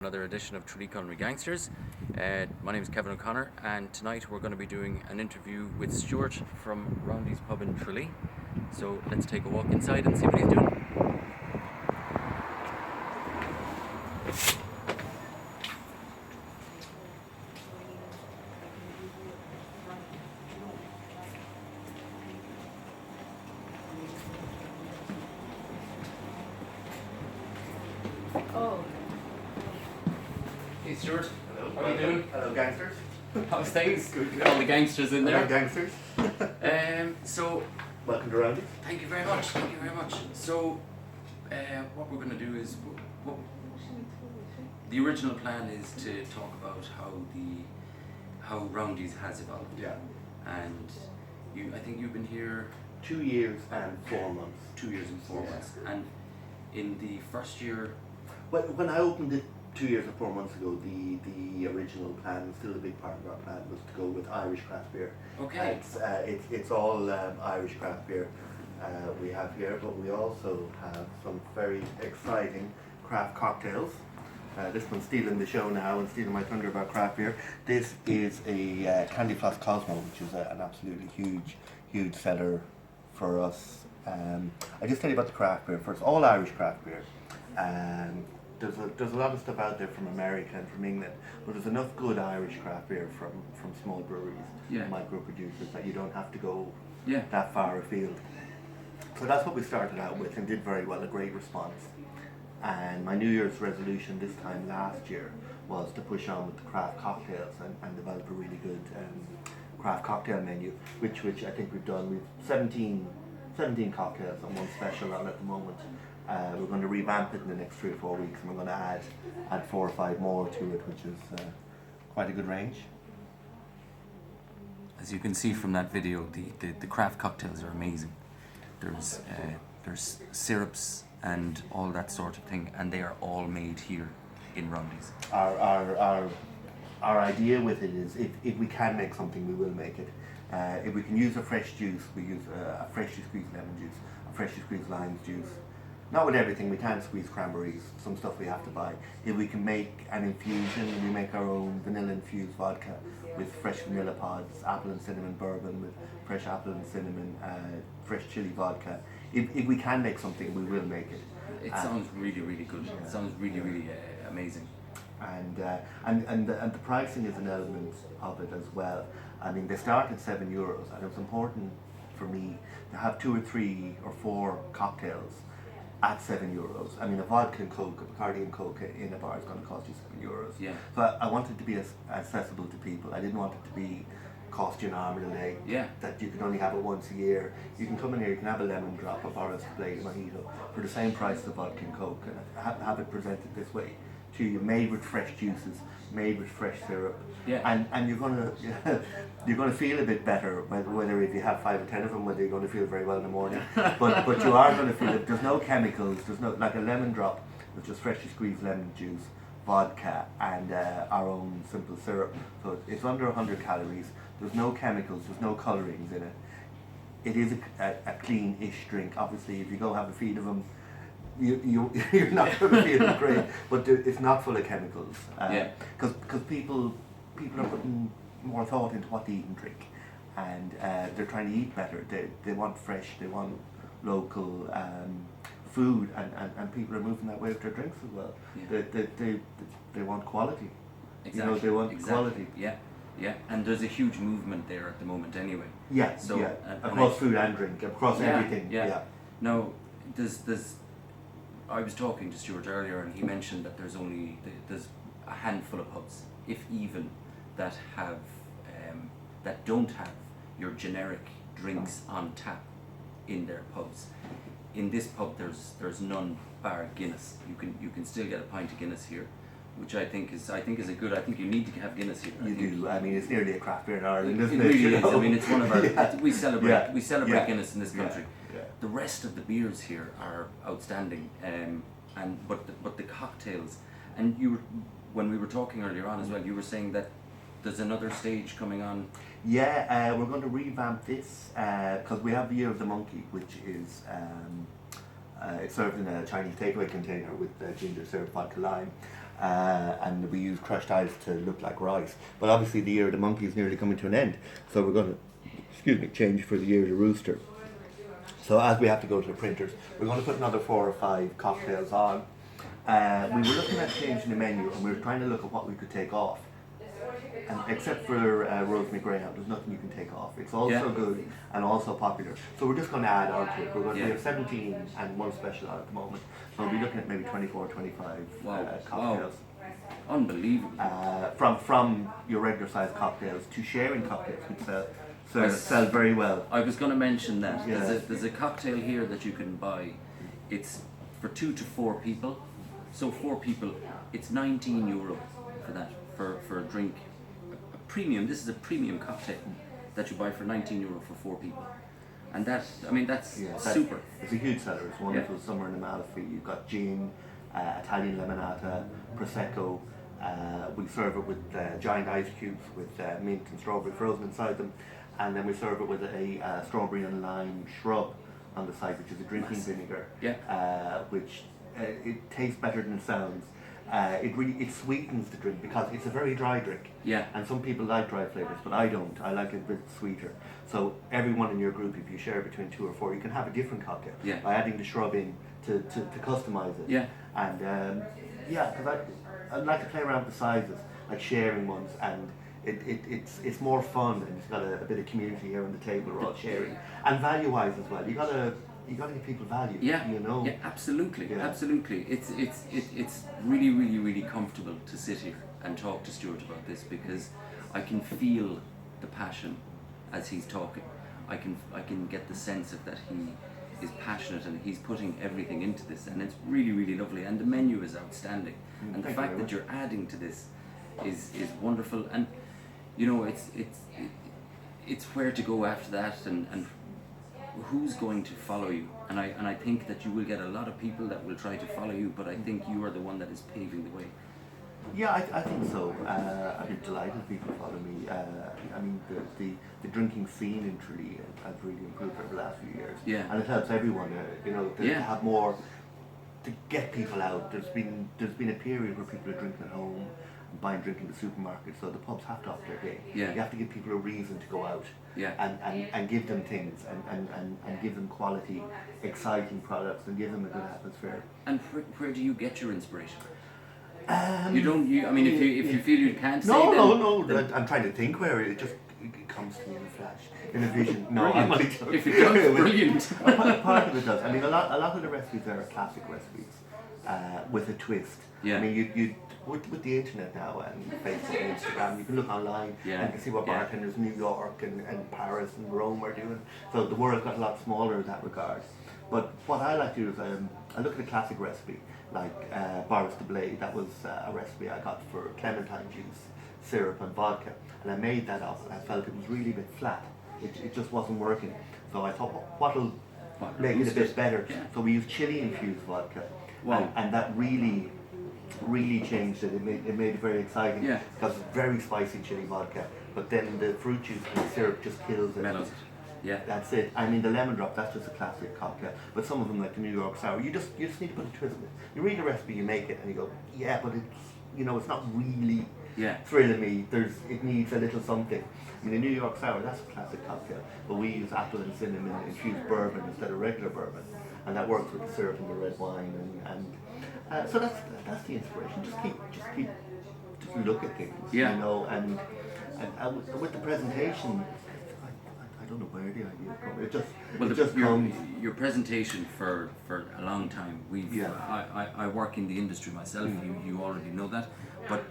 Another edition of Traleeculinary Gangsters. My name is Kevin O'Connor, and tonight we're going to be doing an interview with Stuart from Roundy's pub in Tralee. So let's take a walk inside and see what he's doing. Oh. Hey Stuart, Hello. how are you doing? Hello, gangsters. How's things? Good, good. All the gangsters in Hello, there. gangsters. So Welcome to Roundy. thank you very much. Thank you very much. So what we're going to do is the original plan is to talk about how Roundy's has evolved. Yeah. And I think you've been here 2 years and 4 months. 2 years and 4 Yeah. months. And in the first year, Well, when I opened it 2 years and 4 months ago, the original plan, still a big part of our plan, was to go with Irish craft beer. okay, It's all Irish craft beer we have here, but we also have some very exciting craft cocktails. This one's stealing the show now and stealing my thunder about craft beer. This is a Candy Floss Cosmo, which is an absolutely huge seller for us. I just tell you about the craft beer first. All Irish craft beer. There's a lot of stuff out there from America and from England, but there's enough good Irish craft beer from small breweries, Yeah. micro producers, that you don't have to go yeah, that far afield. So that's what we started out with and did very well, a great response. And my New Year's resolution this time last year was to push on with the craft cocktails and develop a really good craft cocktail menu, which I think we've done. We've 17 cocktails and one special on at the moment. We're going to revamp it in the next 3 or 4 weeks, and we're going to add 4 or 5 more to it, which is quite a good range. as you can see from that video, the craft cocktails are amazing. There's syrups and all that sort of thing, and they are all made here in Roundy's. Our idea with it is if we can make something, we will make it. If we can use a fresh juice, we use a freshly squeezed lemon juice, a freshly squeezed lime juice. Not with everything, we can't squeeze cranberries, some stuff we have to buy. If we can make an infusion, we make our own vanilla infused vodka with fresh vanilla pods, apple and cinnamon bourbon with fresh apple and cinnamon, fresh chili vodka. If we can make something, we will make it. It sounds really, really good. It sounds really, really amazing. And the pricing is an element of it as well. I mean, they start at €7, and it was important for me to have 2 or 3 or 4 cocktails at €7. I mean, a vodka and Coke, a Bacardi and Coke in a bar is going to cost you €7. Yeah. So I wanted to be as accessible to people. I didn't want it to be cost you an arm and a leg. Yeah. That you can only have it once a year. You can come in here, you can have a lemon drop, a Boris Plate, a mojito for the same price as a vodka and Coke, and have it presented this way to you, made with fresh juices, made with fresh syrup. Yeah. And you're gonna feel a bit better whether if you have 5 or 10 of them, whether you're going to feel very well in the morning. but you are going to feel it. There's no chemicals. There's no, like a lemon drop with just freshly squeezed lemon juice, vodka, and our own simple syrup. So it's under 100 calories. There's no chemicals. There's no colorings in it. It is a clean-ish drink. Obviously, if you go have a feed of them, you're not going to feel great, but it's not full of chemicals. Because people are putting more thought into what they eat and drink, and they're trying to eat better. They want fresh, they want local food, and people are moving that way with their drinks as well. Yeah. They want quality. Exactly. They want exactly. quality. Yeah. Yeah. And there's a huge movement there at the moment, anyway. Yeah. So, yeah. and Across food and drink, across everything. Yeah. Now, there's. I was talking to Stuart earlier, and he mentioned that there's a handful of pubs, if even, that have that don't have your generic drinks on tap in their pubs. In this pub, there's none bar Guinness. You can still get a pint of Guinness here, which I think is a good. I think you need to have Guinness here. You do. I mean, it's nearly a craft beer in Ireland, isn't it? it? Really is. know? I mean, it's one of our. Yeah. We celebrate Yeah. Guinness in this country. Yeah. The rest of the beers here are outstanding, but the cocktails, and when we were talking earlier on as well, you were saying that there's another stage coming on. Yeah, we're going to revamp this because we have the Year of the Monkey, which is it's served in a Chinese takeaway container with ginger syrup, vodka, lime. and we use crushed ice to look like rice. But obviously the year of the monkey is nearly coming to an end, so we're going to change for the year of the rooster. So as we have to go to the printers, we're going to put another 4 or 5 cocktails on. We were looking at changing the menu, and we were trying to look at what we could take off. And except for Rosemary Graham, there's nothing you can take off. It's also good and also popular. So we're just going to add on to it. We're going to have 17 and one special on at the moment. So we'll be looking at maybe 24, 25 cocktails. Wow. Unbelievable. From your regular size cocktails to sharing cocktails, which sell very well. I was going to mention that. Yeah. There's a cocktail here that you can buy. It's for 2 to 4 people. So 4 people, it's €19 for that, for a drink. A premium, this is a premium cocktail that you buy for €19 for 4 people. And that's super. It's a huge seller. It's wonderful. Somewhere in Amalfi, you've got gin, Italian limonata, prosecco. We serve it with giant ice cubes with mint and strawberry frozen inside them, and then we serve it with a strawberry and lime shrub on the side, which is a drinking vinegar. Which it tastes better than it sounds. It sweetens the drink because it's a very dry drink. And some people like dry flavours, but I don't. I like it a bit sweeter. So everyone in your group, if you share between 2 or 4, you can have a different cocktail by adding the shrub in to customise it. And because I like to play around with the sizes, like sharing ones, and it's more fun, and it's got a bit of community here on the table. We're all sharing, and value-wise as well. You gotta give people value. You know. Yeah, absolutely, absolutely. It's really, really, really comfortable to sit here and talk to Stuart about this, because I can feel the passion as he's talking. I can get the sense of that he is passionate and he's putting everything into this, and it's really, really lovely. And the menu is outstanding, and the fact that you're adding to this is wonderful. And you know, it's where to go after that, and who's going to follow you. And I think that you will get a lot of people that will try to follow you, but I think you are the one that is paving the way. Yeah, I think so. I'd be delighted people follow me. I mean, the drinking scene in Tralee has really improved over the last few years. And it helps everyone, to have more, to get people out. There's been a period where people are drinking at home, buying drink in the supermarket, so the pubs have to up their game. You have to give people a reason to go out, and give them things, and give them quality, exciting products, and give them a good atmosphere. And where do you get your inspiration? I mean, if you feel you can't say No. I'm trying to think where it comes to me in a flash, in a vision. No, I'm only joking. If it does, brilliant. Part of it does. I mean, a lot of the recipes there are classic recipes, with a twist. I mean, you with the internet now and Facebook and Instagram, you can look online and you can see what bartenders in New York and Paris and Rome are doing. So the world got a lot smaller in that regard. But what I like to do is I look at a classic recipe, like Boris de Blay. That was a recipe I got for clementine juice, syrup and vodka, and I made that up, and I felt it was really a bit flat. It just wasn't working. So I thought, what'll make it a bit better? So we used chili infused vodka, and that really changed it. It made it very exciting because it's very spicy chili vodka, but then the fruit juice and the syrup just kills it. Mellows it. That's it. I mean, the lemon drop, that's just a classic cocktail. But some of them, like the New York sour, you just need to put a twist in it. You read a recipe, you make it, and you go, but it's not really thrilling me. It needs a little something. I mean, the New York sour, that's a classic cocktail, but we use apple and cinnamon infused bourbon instead of regular bourbon, and that works with the syrup and the red wine, and so that's the inspiration. Just look at things, and with the presentation, I don't know where the idea comes. Your presentation for a long time. I work in the industry myself. You already know that, but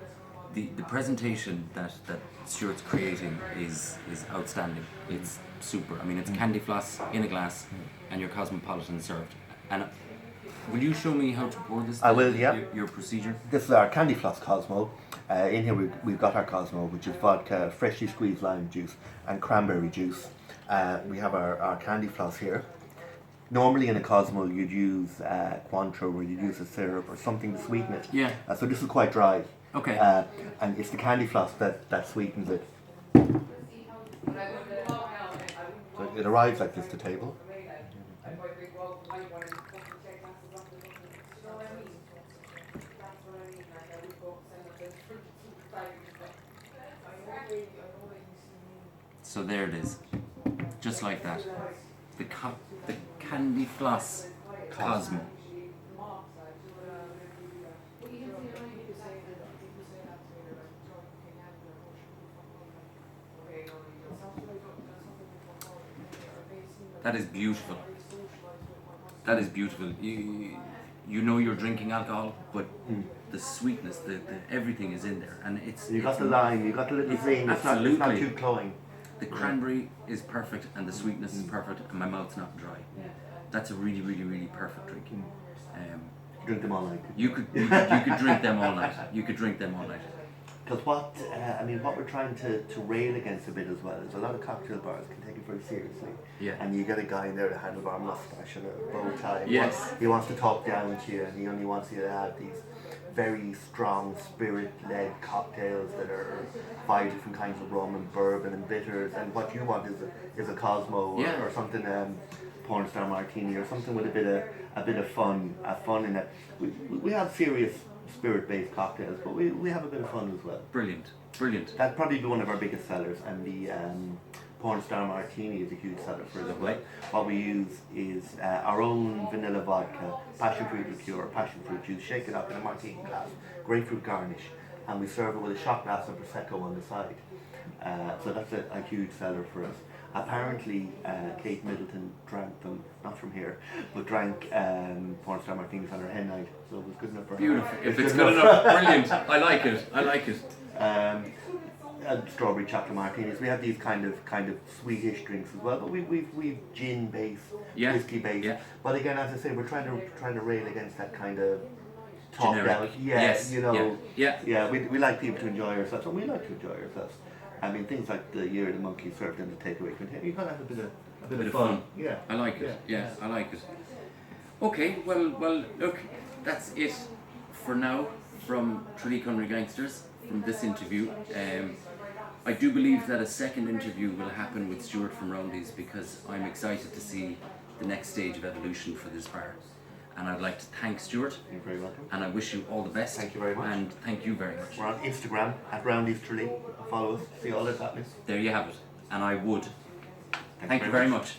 the presentation that Stuart's creating is outstanding. It's super. I mean, it's candy floss in a glass, and your cosmopolitan served. And will you show me how to pour this? I will. Your procedure. This is our candy floss Cosmo. In here we've got our Cosmo, which is vodka, freshly squeezed lime juice, and cranberry juice. We have our candy floss here. Normally in a Cosmo you'd use Cointreau, or you'd use a syrup or something to sweeten it. So this is quite dry. Okay. And it's the candy floss that sweetens it. So it arrives like this to table. So there it is, just like that. The candy floss Cosmo. That is beautiful. That is beautiful. You know you're drinking alcohol, but the sweetness, the everything is in there, and it's. You got the lime, you got the little zing. It's not too cloying. The cranberry is perfect, and the sweetness is perfect, and my mouth's not dry. That's a really, really, really perfect drink. Drink them all night. You could drink them all night. You could drink them all night. Because what we're trying to rail against a bit as well is a lot of cocktail bars can take it very seriously. Yeah. And you get a guy in there with a handlebar mustache and a bow tie. Yes. He wants to talk down to you, and he only wants you to have these very strong spirit-led cocktails that are 5 different kinds of rum and bourbon and bitters. And what you want is a Cosmo or something, porn star martini or something with a bit of fun in it. We have serious spirit-based cocktails, but we have a bit of fun as well. Brilliant. That'd probably be one of our biggest sellers, and the porn star martini is a huge seller for us. Right. What we use is our own vanilla vodka, passion fruit liqueur, passion fruit juice, shake it up in a martini glass, grapefruit garnish, and we serve it with a shot glass of prosecco on the side. So that's a huge seller for us. Apparently, Kate Middleton drank them, not from here, but drank porn star martinis on her hen night, so it was good enough for her. Beautiful. If it's good enough, brilliant. I like it. And strawberry chocolate martinis. We have these kind of sweetish drinks as well, but we've gin based, whiskey based. Yeah. But again, as I say, we're trying to rail against that kind of top down. We like people to enjoy ourselves, and we like to enjoy ourselves. I mean, things like the year the monkey served in the takeaway container, you gotta have a bit of fun. Yeah. I like it. Yeah, I like it. Okay, well, look, that's it for now from Traleeculinary Gangsters, from this interview. I do believe that a second interview will happen with Stuart from Roundy's, because I'm excited to see the next stage of evolution for this bar. And I'd like to thank Stuart. You're very welcome. And I wish you all the best. Thank you very much. And thank you very much. We're on Instagram at Roundy's Tralee. Follow us, see all that's happening. There you have it. And I would. Thank you very much.